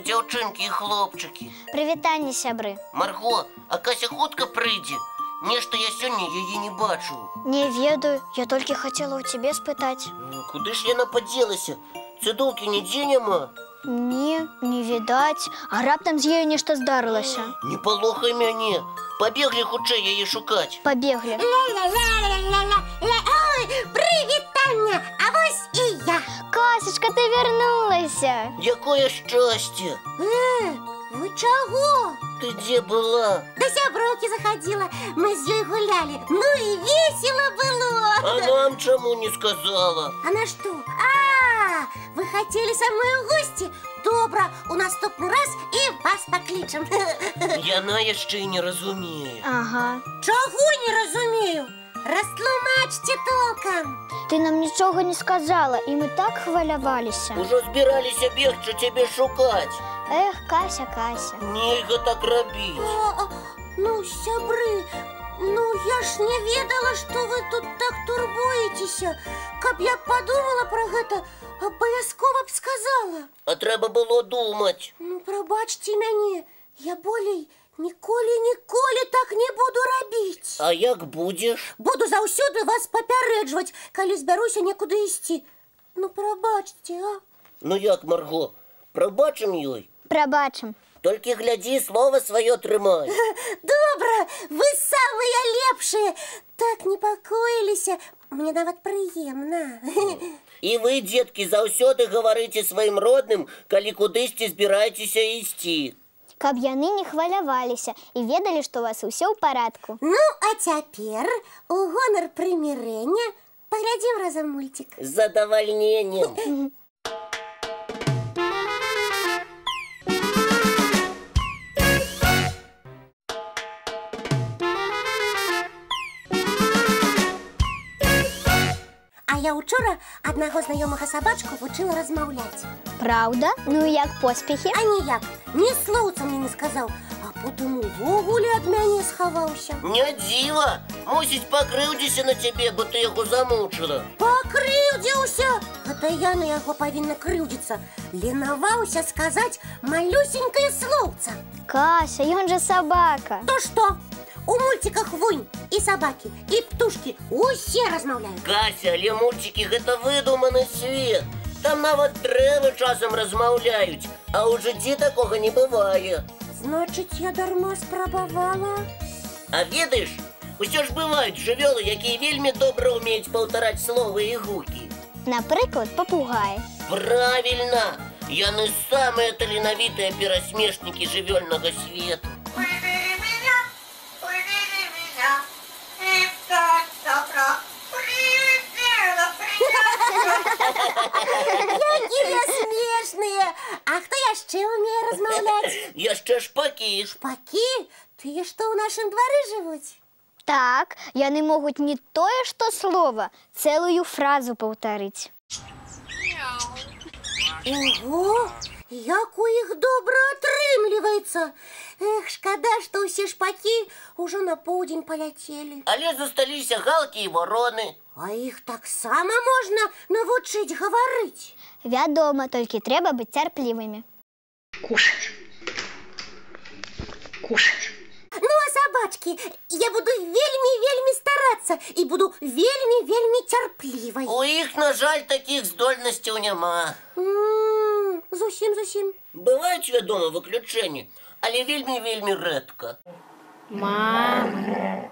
дзяўчынкі і хлопчыкі. Прывітанне, сябры. Марго, а Кася хутка прыйдзе? Нешта я сёння яе не бачыў. Не ведаю, я толькі хацела ў цябе спытаць. Куды ж яна падзелася? Цыдулкі нідзе няма. Не відаць. А раптам з ёю нешта здарылася. Не палохай мяне. Пабеглі хутчэй яе шукаць. Пабеглі. Ой, прывітанне, а вось і я. Касечка, ты вярнулася. Якое шчасце. Вы чаго? Ты дзе была? Да сяброўкі заходила, мы з ёй гулялі. Ну і весело было. А нам чаму не сказала? А на што? Вы хотели со мной в гости? Добра, у наступны раз і вас паклічам. Яна яшчэ не разумее. Ага. Чаго не разумею? Растлумачце толком. Ты нам нічога не сказала, і мы так хваляваліся. Ужо збіраліся бегчы цябе шукаць. Эх, Кася, Кася. Нельга так рабіць. Ну, сябры, ну я ж не ведала, што вы тут так турбуецеся. Каб я подумала пра гэта, абавязкова б сказала. А трэба было думаць. Ну, прабачце мяне, я болей ніколі так не буду рабіць. А як будзеш? Буду заўсёды вас папярэджваць, калі збяруся некуды ісці. Ну, прабачце, а? Ну як, Марго, прабачым ёй? Прабачым. Толькі глядзі, слова сваё трымай. Добра, вы самыя лепшыя. Так непакоіліся, мне нават прыемна. І вы, дзеткі, заўсёды гаварыце сваім родным, калі кудысьці збіраецеся ісці. Каб яны не хваляваліся і ведалі, што у вас усё ў парадку. Ну, а цяпер, у гонар прымірэння, паглядзім разам мульцік. З задавальненнем. А я учора аднаго знаёмага сабачку вучыла размаўляць. Праўда? Ну і як поспехі? А ніяк, ні слоўца мне не сказаў, а потым увогуле ад мяне схаваўся. Не дзіва, мусіць пакрыўдзіся на цябе, бо ты яго замучыла. Пакрыўдзіўся! Гэта я на яго павінна крыўдзіцца. Ленаваўся сказаць малюсенькае слоўца. Кася, ён жа сабака. То што? У мульціках вунь, і сабакі, і птушкі, усе размаўляюць. Кася, але мульцікі гэта выдуманы свет. Там нават дрэвы часам размаўляюць, а ў жыцці такога не бывае. Значыць, я дарма спрабавала. А ведаеш, усё ж бываюць жывёлы, якія вельмі добра ўмеюць паўтараць словы і гукі. Напрыклад, папугаі. Правільна! Яны самыя таленавітыя перасмешнікі жывёльнага свету. Якія смешныя! А хто яшчэ ўмее размаўляць? Яшчэ шпакі. Шпакі? Тыя, што ў нашым двары жывуць? Так, яны могуць не тое, што слова, цэлую фразу паўтарыць. Ого! Як у іх добра атрымліваецца! Эх, шкада, што ўсе шпакі ўжо на поўдзень паляцелі. Але засталіся галкі і вороны. А іх таксама можна навучыць гаварыць. Вядома, толькі трэба быць цярплівымі. Кушать. Кушать. Ну, а сабачкі, я буду вельмі старацца і буду вельмі цярплівай. У іх, на жаль, такіх здольнасцяў няма. Зусім. Бываюць, вядома, выключэнні, але вельмі рэдка. Мама.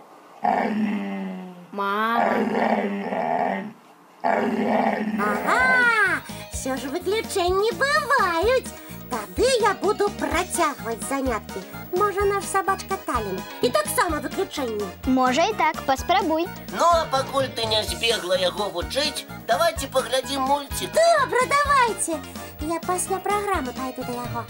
Ага, все ж выключэнні бываюць. Тады я буду працягваць заняткі. Можа, наш сабачка талент. І таксама выключэнне. Можа і так, паспрабуй. Ну, а пакуль ты не збегла яго вучыць, давайте паглядзім мульцік. Добра, давайте. Я пасля праграмы пайду да яго.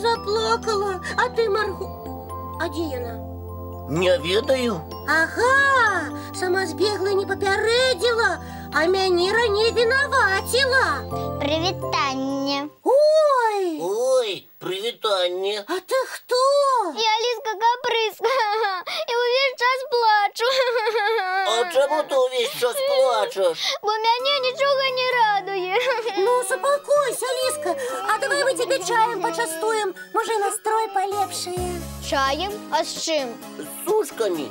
Заплакала, а ты, Марго... А дзе яна? Не ведаю. Ага, сама збегла і не папярэдзіла, а мяне раней вінаваціла. Прывітанне. Ой, вітанне. А ты кто? Я Лізка Капризка. І увесь час плачу. А чому ти увесь час плачеш? Бо мене нічого не радує. Ну, успокойся, Лизка. А давай мы тебе чаем почастуем. Може, настрой полепшее. Чаєм? А з чим? З сушками.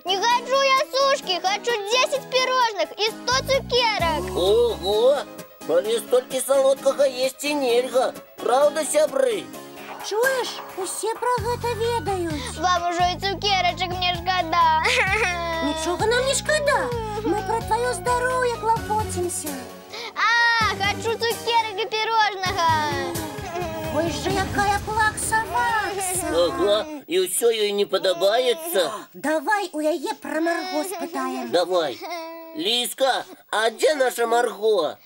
Не хочу я сушки, хочу 10 пирожных и 100 цукерок. Ого! Але стільки солодкого їсть і нельга. Правда, сябры? Чуешь, усе про гэта ведаюць. Вам уже и цукерочек мне шкода. Нічога нам не шкода. Мы про твое здоровье клопотимся. А, хочу цукерок и пирожного. Ой же, якая плакса-вакса. Ага, і все їй не подобається. Давай у яе про Марго спытаем. Давай. Лизка, а де наша Марго?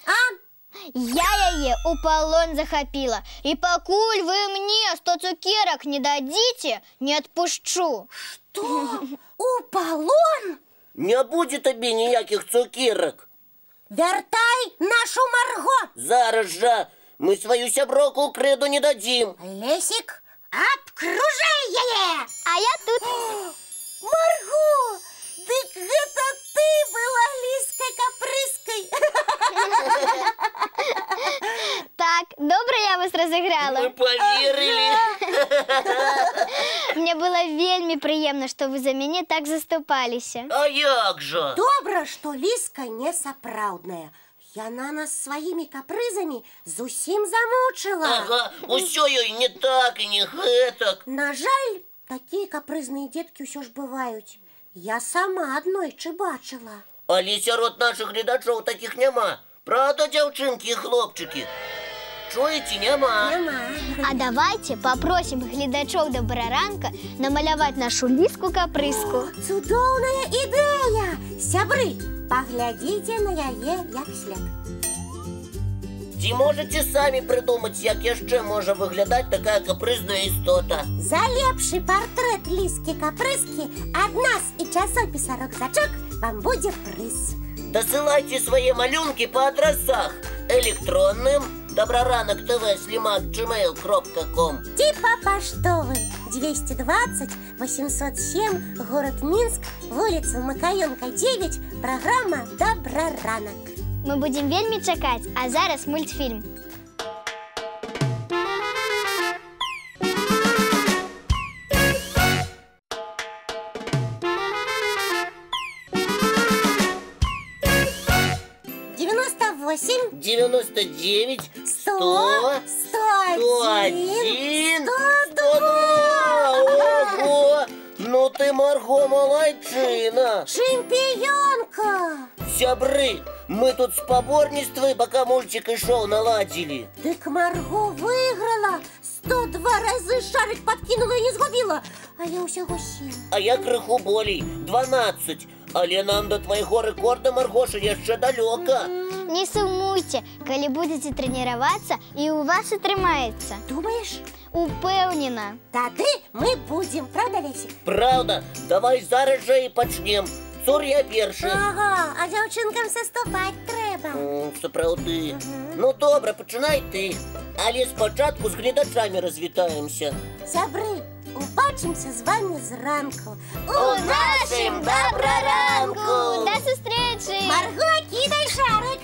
Я ее у полон захопила. И покуль вы мне 100 цукерок не дадите, не отпущу. Что? У полон? Не буде тобі ніяких цукерок. Вертай нашу Марго. Зараз же ми свою сяброку креду не дадим. Лесик, обкружай яе. А я тут. Марго, дык гэта ты была Лизкой Капризкой. Так, добре я вас разыграла. Мы поверили. Мне было вельми приемно, что вы за меня так заступались. А як же? Добра, что Лизка не сапраўдная. Яна нас своими капризами зусім замучила. Ага, усё ёй не так і не гэтак. На жаль, такие капризные детки ўсё ж бываюць. Я сама аднойчы бачыла. Але сярод наших глядачоў таких няма. Правда, дзяўчынкі і хлопчыкі? Чуеце, няма. А давайте попросим глядачоў Добраранка намаляваць нашу Лізку Капрызку. Цудоўная ідэя! Сябры, паглядзіце на яе як след. Ці можете самі придумаць, як яшчэ можа выглядаць такая капрызная істота? За лепшы партрэт Лізкі Капрызкі ад нас і часопіса «Рокзачок» вам будзе прыз. Дасылайце свае малюнкі па адрасах электронным dobraranok.tv@gmail.com Ці па паштовым 220 807, город Минск, вуліцу Макаёнка 9, праграма «Добраранок». Мы будем вельми чакаць, а зараз мультфільм. «98, 99 100, 100 101, 102. Ого! Ну ты, Марго, молодчина! чэмпіёнка! Сябры, мы тут спаборніцтвы, пока мультик ішоў, наладзілі. Дык Марго выиграла, 102 разы шарик подкинула и не згубила, а я усяго 7. А я крыху болей, 12. Але нам до твайго рэкорда, Маргоша, яшчэ далёка. Не сумуйте, калі будете тренироваться, и у вас атрымаецца. Думаешь? Упэўнена. Тады мы будем, правда, Лесик? Правда, давай зараз жа і пачнем. Цур я першы. Ага, а дзяўчынкам саступаць трэба. Сапраўды. Ну добра, пачынай ты. Але спачатку з гледачамі развітаемся. Сябры, убачимся з вами зранку. У нашым Добраранку! До встречи! Марго, кидай шарик!